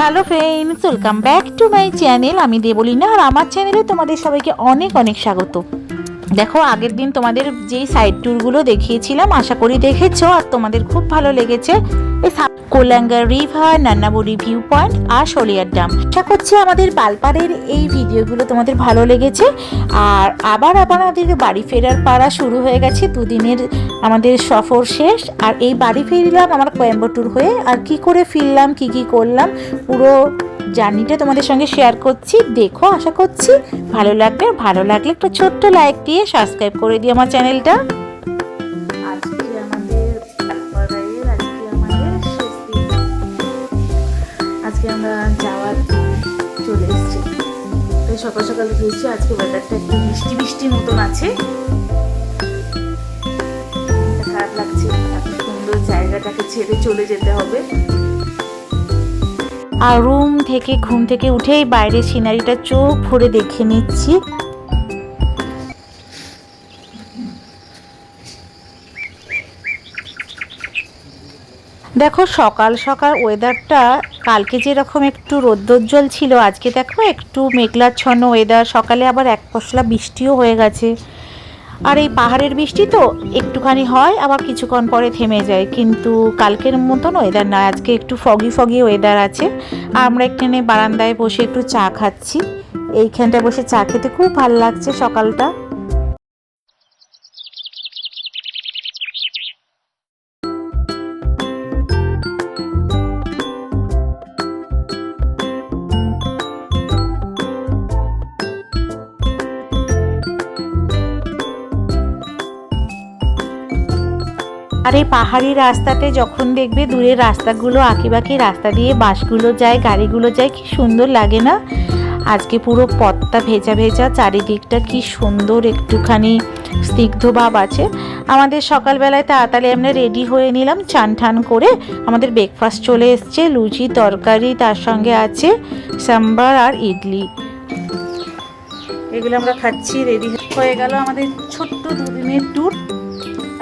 Hello friends, welcome back to my channel. আমি দেবলীনা, আর আমার চ্যানেলে তোমাদের সবাইকে অনেক অনেক স্বাগত। দেখো, আগের দিন তোমাদের যেই সাইড ট্যুরগুলো দেখিয়েছিলাম, আশা করি দেখেছো আর তোমাদের খুব ভালো লেগেছে। এই কোলাঙ্গার রিভার, নান্নাবুড়ি ভিউ পয়েন্ট আর শোলিয়ার ড্যাম। আশা করছি আমাদের পালপাড়ের এই ভিডিওগুলো তোমাদের ভালো লেগেছে। আর আবার আমাদের বাড়ি ফেরার পাড়া শুরু হয়ে গেছে। দুদিনের আমাদের সফর শেষ, আর এই বাড়ি ফিরলাম আমার কোয়েম্বাটুর হয়ে। আর কি করে ফিরলাম, কি কি করলাম, পুরো জার্নিটা তোমাদের সঙ্গে শেয়ার করছি। দেখো, আশা করছি ভালো লাগবে। ভালো লাগলে একটা ছোট্ট লাইক দিয়ে সাবস্ক্রাইব করে দিই আমার চ্যানেলটা। আজকে আমরা যাওয়ার চলে এসেছি। সকাল সকাল গিয়েছি। আজকে ওয়েদারটা একটু বৃষ্টি বৃষ্টি মতন আছে, খারাপ লাগছে। এত সুন্দর জায়গাটাকে ছেড়ে চলে যেতে হবে। আর ঘুম থেকে উঠেই বাইরের সিনারিটা চোখ ভরে দেখে নিচ্ছি। দেখো, সকাল সকাল ওয়েদারটা কালকে যেরকম একটু রৌদ্রোজ্জ্বল ছিল, আজকে দেখো একটু মেঘলাচ্ছন্ন ওয়েদার। সকালে আবার এক পশলা বৃষ্টিও হয়ে গেছে। আর এই পাহাড়ের বৃষ্টি তো একটুখানি হয়, আবার কিছুক্ষণ পরে থেমে যায়। কিন্তু কালকের মতন ওয়েদার না, আজকে একটু ফগি ফগি ওয়েদার আছে। আর আমরা এখানে বারান্দায় বসে একটু চা খাচ্ছি। এইখানটায় বসে চা খেতে খুব ভালো লাগছে সকালটা। আর এই পাহাড়ি রাস্তাতে যখন দেখবে দূরের রাস্তাগুলো, আঁকিবাঁকি রাস্তা দিয়ে বাসগুলো যায়, গাড়িগুলো যায়, কি সুন্দর লাগে না? আজকে পুরো পথটা ভেজা ভেজা, চারিদিকটা কি সুন্দর, একটুখানি স্নিগ্ধ ভাব আছে। আমাদের সকালবেলায় তাড়াতাড়ি আমরা রেডি হয়ে নিলাম, চান ঠান করে। আমাদের ব্রেকফাস্ট চলে এসছে, লুচি তরকারি, তার সঙ্গে আছে সাম্বার আর ইডলি। এগুলো আমরা খাচ্ছি। রেডি হয়ে গেল আমাদের ছোট্ট দুদিনের ট্যুর।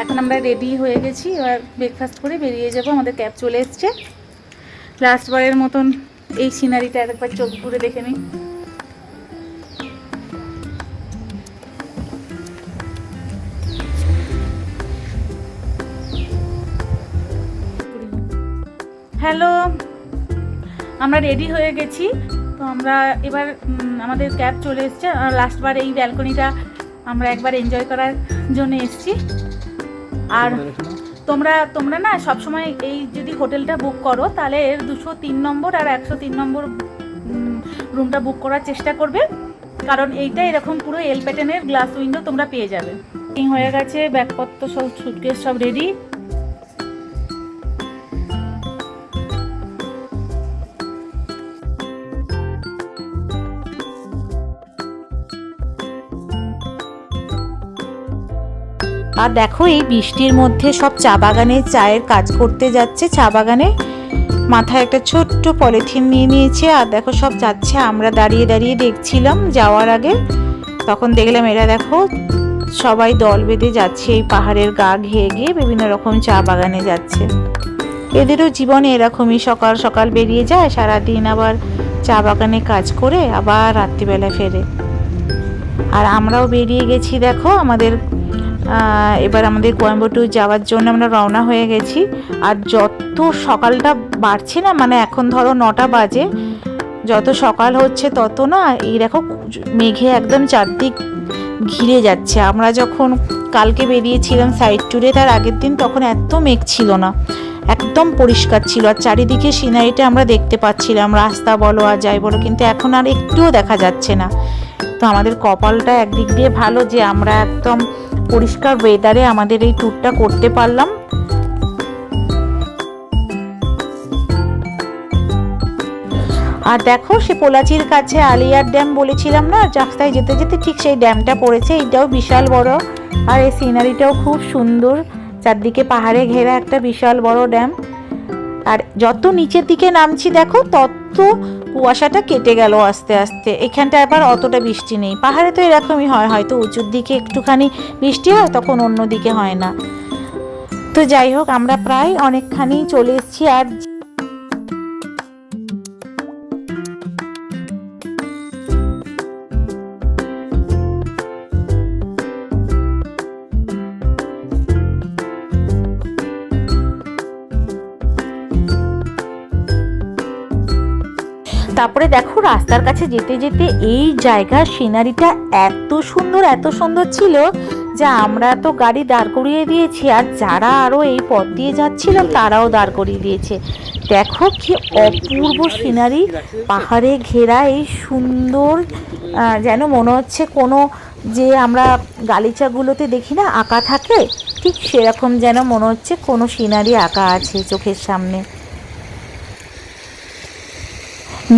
এখন আমরা রেডি হয়ে গেছি, এবার ব্রেকফাস্ট করে বেরিয়ে যাব। আমাদের ক্যাব চলে এসছে। লাস্টবারের মতন এই সিনারিটা একবার চোখ ঘুরে দেখে নিই। হ্যালো, আমরা রেডি হয়ে গেছি। তো আমরা এবার আমাদের ক্যাব চলে এসছে। লাস্টবার এই ব্যালকনিটা আমরা একবার এনজয় করার জন্য এসেছি। আর তোমরা না সবসময় এই যদি হোটেলটা বুক করো, তাহলে এর 203 নম্বর আর 103 নম্বর রুমটা বুক করার চেষ্টা করবে, কারণ এইটা এরকম পুরো এল প্যাটার্নের গ্লাস উইন্ডো তোমরা পেয়ে যাবে। হয়ে গেছে, ব্যাগপত্র সব, সুটকেস সব রেডি। আর দেখো, এই বৃষ্টির মধ্যে সব চা বাগানে চায়ের কাজ করতে যাচ্ছে। চা বাগানে মাথায় একটা ছোট্ট পলিথিন নিয়ে নিয়েছে। আর দেখো সব যাচ্ছে, আমরা দাঁড়িয়ে দাঁড়িয়ে দেখছিলাম যাওয়ার আগে। তখন দেখলাম এরা দেখো সবাই দল বেঁধে যাচ্ছে, এই পাহাড়ের গা ঘেয়ে গিয়ে বিভিন্ন রকম চা বাগানে যাচ্ছে। এদেরও জীবনে এরকমই, সকাল সকাল বেরিয়ে যায়, সারাদিন আবার চা বাগানে কাজ করে আবার রাত্রিবেলা ফেরে। আর আমরাও বেরিয়ে গেছি। দেখো, এবার আমাদের কোয়েম্বাটুর যাওয়ার জন্য আমরা রওনা হয়ে গেছি। আর যত সকালটা বাড়ছে না, মানে এখন ধরো 9টা বাজে, যত সকাল হচ্ছে তত না এই দেখো মেঘে একদম চারদিক ঘিরে যাচ্ছে। আমরা যখন কালকে বেরিয়েছিলাম সাইড ট্যুরে, তার আগের দিন, তখন এত মেঘ ছিল না, একদম পরিষ্কার ছিল। আর চারিদিকে সিনারিটা আমরা দেখতে পাচ্ছিলাম, রাস্তা বলো আর যাই বলো, কিন্তু এখন আর একটুও দেখা যাচ্ছে না। তো আমাদের কপালটা একদিক দিয়ে ভালো যে আমরা একদম পরিষ্কার ওয়েদারে আমাদের এই ট্যুরটা করতে পারলাম। আর দেখো, সে পোলাচির কাছে আলিয়ার ড্যাম বলেছিলাম না, রাস্তায় যেতে যেতে ঠিক সেই ড্যামটা পড়েছে। এইটাও বিশাল বড়, আর এই সিনারিটাও খুব সুন্দর, চারদিকে পাহাড়ে ঘেরা একটা বিশাল বড় ড্যাম। আর যত নিচের দিকে নামছি দেখো, তত কুয়াশাটা কেটে গেল আস্তে আস্তে। এখানটা আবার অতটা বৃষ্টি নেই। পাহাড়ে তো এরকমই হয়, হয়তো উঁচুর দিকে একটুখানি বৃষ্টি হয়, তখন অন্য দিকে হয় না। তো যাই হোক, আমরা প্রায় অনেকখানি চলে এসেছি। আর তারপরে দেখো রাস্তার কাছে যেতে যেতে এই জায়গার সিনারিটা এত সুন্দর ছিল যে আমরা তো গাড়ি দাঁড় করিয়ে দিয়েছি, আর যারা আরও এই পথ দিয়ে যাচ্ছিল তারাও দাঁড় করিয়ে দিয়েছে। দেখো কি অপূর্ব সিনারি, পাহাড়ে ঘেরা এই সুন্দর, যেন মনে হচ্ছে কোনো যে আমরা গালিচাগুলোতে দেখি না আঁকা থাকে, ঠিক সেরকম যেন মনে হচ্ছে কোনো সিনারি আঁকা আছে চোখের সামনে।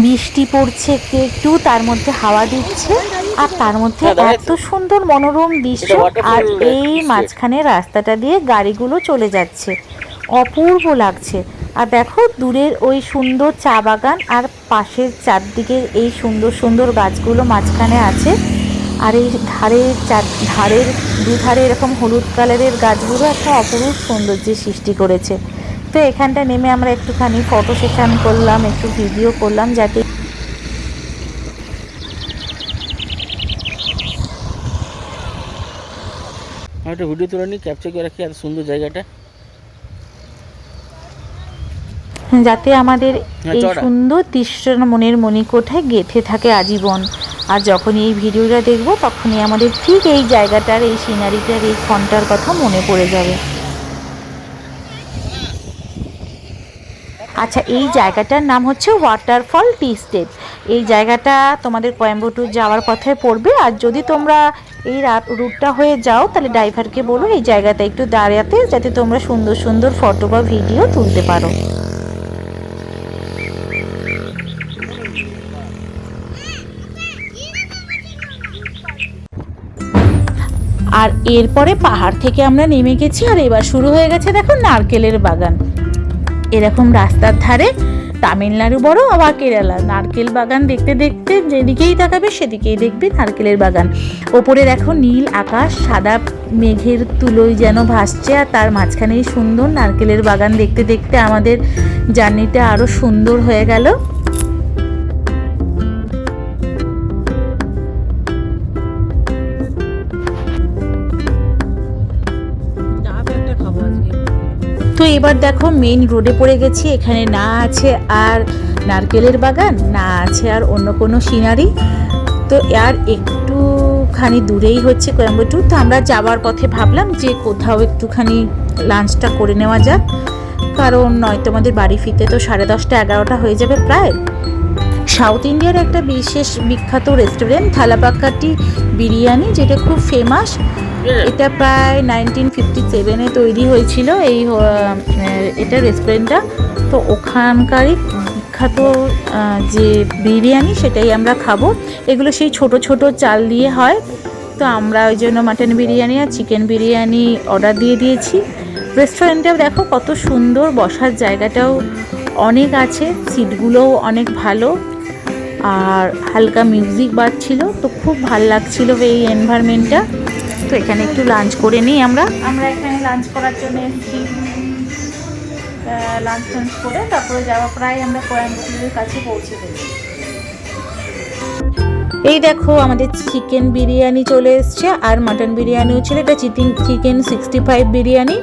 বৃষ্টি পড়ছে একটু একটু, তার মধ্যে হাওয়া দিচ্ছে, আর তার মধ্যে এত সুন্দর মনোরম দৃশ্য, আর এই মাঝখানে রাস্তাটা দিয়ে গাড়িগুলো চলে যাচ্ছে, অপূর্ব লাগছে। আর দেখো দূরের ওই সুন্দর চা বাগান, আর পাশের চারদিকে এই সুন্দর গাছগুলো মাঝখানে আছে, আর এই ধারের দুধারে এরকম হলুদ কালারের গাছগুলো একটা অপরূপ সৌন্দর্যের সৃষ্টি করেছে। তো এখানটা নেমে আমরা একটুখানি ফটো সেশন করলাম, একটু ভিডিও করলাম, যাতে একটা ভিডিও তুলে নিই, ক্যাপচার করে রাখি এত সুন্দর জায়গাটা, যাতে আমাদের এই সুন্দর দৃশ্যটা মনের মণিকোঠায় গেঁথে থাকে আজীবন। আর যখন এই ভিডিওটা দেখবো তখনই আমাদের ঠিক এই জায়গাটার, এই সিনারিটার, এই ক্ষণটার কথা মনে পড়ে যাবে। আচ্ছা, এই জায়গাটার নাম হচ্ছে ওয়াটারফল টি স্টেট। এই জায়গাটা তোমাদের কোয়েম্বাটুর যাওয়ার পথে পড়বে, আর যদি তোমরা এই রুটটা হয়ে যাও তাহলে ড্রাইভারকে বলো এই জায়গাটা একটু দাঁড়াতে, যাতে তোমরা সুন্দর ফটো বা ভিডিও তুলতে পারো। আর এরপরে পাহাড় থেকে আমরা নেমে গেছি, আর এবার শুরু হয়ে গেছে দেখো নারকেলের বাগান। এরকম রাস্তার ধারে তামিলনাড়ু বড় আবার কেরালা, নারকেল বাগান দেখতে দেখতে যেদিকেই তাকাবে সেদিকেই দেখবে নারকেলের বাগান। ওপরে দেখো নীল আকাশ সাদা মেঘের তুলোয় যেন ভাসছে, আর তার মাঝখানেই সুন্দর নারকেলের বাগান দেখতে দেখতে আমাদের জার্নিটা আরো সুন্দর হয়ে গেল। তো এবার দেখো মেইন রোডে পড়ে গেছি, এখানে না আছে আর নারকেলের বাগান, না আছে আর অন্য কোনো সিনারি। তো আর একটুখানি দূরেই হচ্ছে কোয়েম্বাটুর। তো আমরা যাওয়ার পথে ভাবলাম যে কোথাও একটুখানি লাঞ্চটা করে নেওয়া যাক, কারণ নয়তো আমাদের বাড়ি ফিরতে তো 10:30 11টা হয়ে যাবে প্রায়। সাউথ ইন্ডিয়ার একটা বিশেষ বিখ্যাত রেস্টুরেন্ট থালাপাকাটি বিরিয়ানি, যেটা খুব ফেমাস। এটা প্রায় 1957-এ তৈরি হয়েছিল এটা রেস্টুরেন্টটা। তো ওখানকারই বিখ্যাত যে বিরিয়ানি সেটাই আমরা খাবো। এগুলো সেই ছোট চাল দিয়ে হয়। তো আমরা ওই জন্য মাটন বিরিয়ানি আর চিকেন বিরিয়ানি অর্ডার দিয়ে দিয়েছি। রেস্টুরেন্টটাও দেখো কত সুন্দর, বসার জায়গাটাও অনেক আছে, সিটগুলোও অনেক ভালো, আর হালকা মিউজিক বাজছিল, তো খুব ভাল লাগছিল এই এনভায়রনমেন্টটা। তো এখানে একটু লাঞ্চ করে নিই। আমরা এখানে লাঞ্চ করার জন্য এসেছি। লাঞ্চ করে তারপরে যাওয়া প্রায় আমরা কোয়েম্বাটুরের কাছে পৌঁছে গেছি। এই দেখো আমাদের চিকেন বিরিয়ানি চলে এসছে, আর মাটন বিরিয়ানিও ছিল। এটা চিকেন 65 বিরিয়ানি।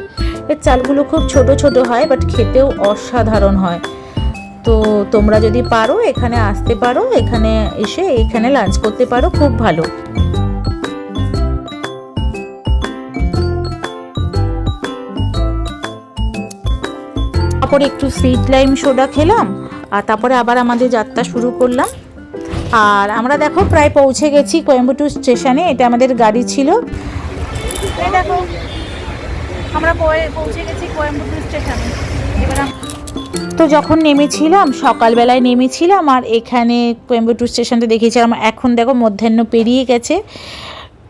এর চালগুলো খুব ছোট হয়, বাট খেতেও অসাধারণ হয়। তো তোমরা যদি পারো এখানে আসতে পারো, এখানে এসে এখানে লাঞ্চ করতে পারো, খুব ভালো। তারপরে একটু সুইট লাইম সোডা খেলাম, আর তারপরে আবার আমাদের যাত্রা শুরু করলাম। আর আমরা দেখো প্রায় পৌঁছে গেছি কোয়েম্বাটুর স্টেশনে। এটা আমাদের গাড়ি ছিল। এই দেখো আমরা পৌঁছে গেছি কোয়েম্বাটুর স্টেশনে। এবার তো যখন নেমেছিলাম, সকালবেলায় নেমেছিলাম, আর এখানে কোয়েম্বাটুর স্টেশনটা দেখিয়েছিলাম। এখন দেখো মধ্যাহ্ন পেরিয়ে গেছে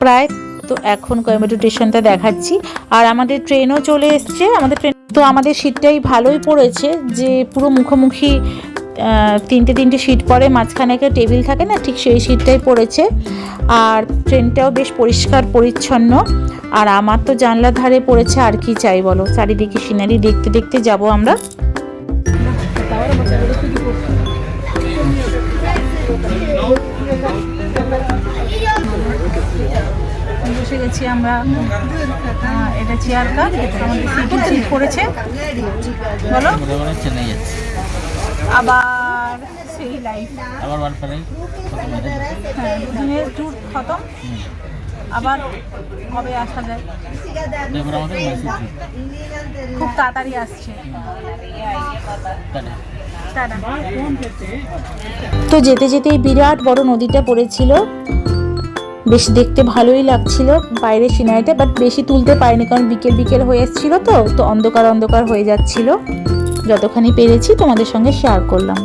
প্রায়, তো এখন কোয়েম্বাটুর স্টেশনটা দেখাচ্ছি। আর আমাদের ট্রেনও চলে এসছে। আমাদের সিটটাই ভালোই পড়েছে, যে পুরো মুখোমুখি তিনটে সিট পরে, মাঝখানে একটা টেবিল থাকে না, ঠিক সেই সিটটাই পড়েছে। আর ট্রেনটাও বেশ পরিষ্কার পরিচ্ছন্ন। আর আমার তো জানলার ধারে পড়েছে, আর কি চাই বলো। চারিদিকে সিনারি দেখতে দেখতে যাব আমরা। বসে গেছি আমরা। এটা চেয়ার কার, আমাদের সিট পড়েছে বলো। আবার সেই লাইন লাইফ। আবার বালপাড়াই খতম হয়ে যাবে। হ্যাঁ, দুদিনের ট্যুর খতম, আবার কবে আসা যায়? এরপর আমাদের মাইসুর ট্রিপ। খুব তাড়াতাড়ি আসছে। টাটা। টাটা। তো যেতে যেতেই বিরাট বড় নদীটা পড়েছিল, বেশ দেখতে ভালোই লাগছিল বাইরের সিনারিটা, বাট বেশি তুলতে পারিনি কারণ বিকেল বিকেল হয়ে এসেছিল, তো অন্ধকার অন্ধকার হয়ে যাচ্ছিল। যতখানি পেরেছি তোমাদের সঙ্গে শেয়ার করলাম।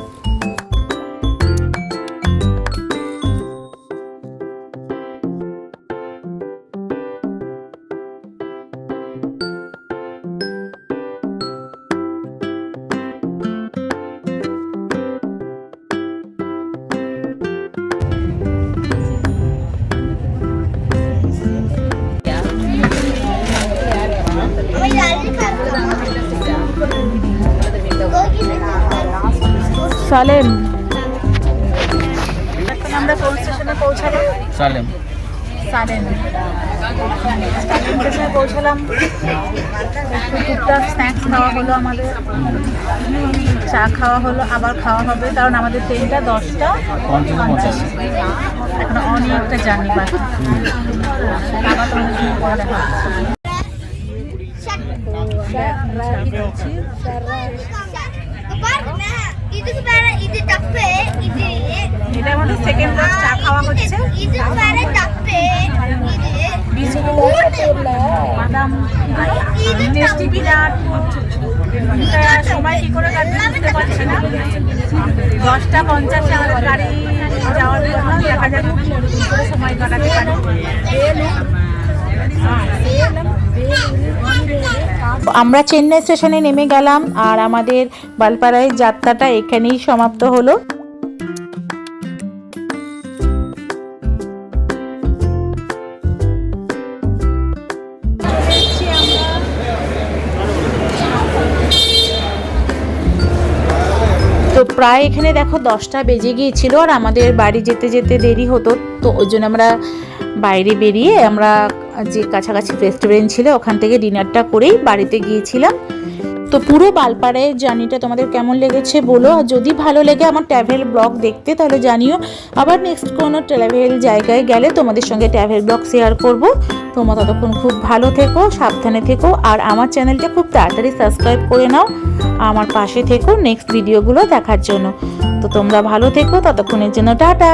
সালেম, এখন আমরা কোন স্টেশনে পৌঁছালাম? সালেম। সালেম স্টেশনে পৌঁছালাম। টুকটাক স্ন্যাক্স খাওয়া হলো, আমাদের চা খাওয়া হলো, আবার খাওয়া হবে কারণ আমাদের ট্রেনটা 10:50। এখন অনেকটা জার্নি বাকি। আবার তোমাদের সঙ্গে পরে দেখা হচ্ছে। এটা আমাদের সেকেন্ড ব্লক, চা খাওয়া হচ্ছে, বাদাম টেস্টি পিনাট। সময় কি করে কাটবে বুঝতে পারছি না। 10:50 আমাদের গাড়ি যাওয়ার জন্য, দেখা যাক কি করে সময় কাটাতে পারি। আমরা চেন্নাই স্টেশনে নেমে গেলাম আর আমাদের বালপাড়ায় যাত্রাটা এখানেই সমাপ্ত হলো। তো প্রায় এখানে দেখো 10টা বেজে গিয়েছিল আর আমাদের বাড়ি যেতে যেতে দেরি হতো, তো ওই জন্য আমরা বাইরে বেরিয়ে আমরা যে কাছাকাছি রেস্টুরেন্ট ছিল ওখান থেকে ডিনারটা করেই বাড়িতে গিয়েছিলাম। তো পুরো বালপাড়ায় জার্নিটা তোমাদের কেমন লেগেছে বলো, আর যদি ভালো লেগে আমার ট্রাভেল ব্লগ দেখতে তাহলে জানিও। আবার নেক্সট কোনো ট্রাভেল জায়গায় গেলে তোমাদের সঙ্গে ট্রাভেল ব্লগ শেয়ার করব। তোমরা ততক্ষণ খুব ভালো থেকো, সাবধানে থেকো, আর আমার চ্যানেলটা খুব তাড়াতাড়ি সাবস্ক্রাইব করে নাও, আমার পাশে থেকো নেক্সট ভিডিওগুলো দেখার জন্য। তো তোমরা ভালো থেকো, ততক্ষণের জন্য টাটা।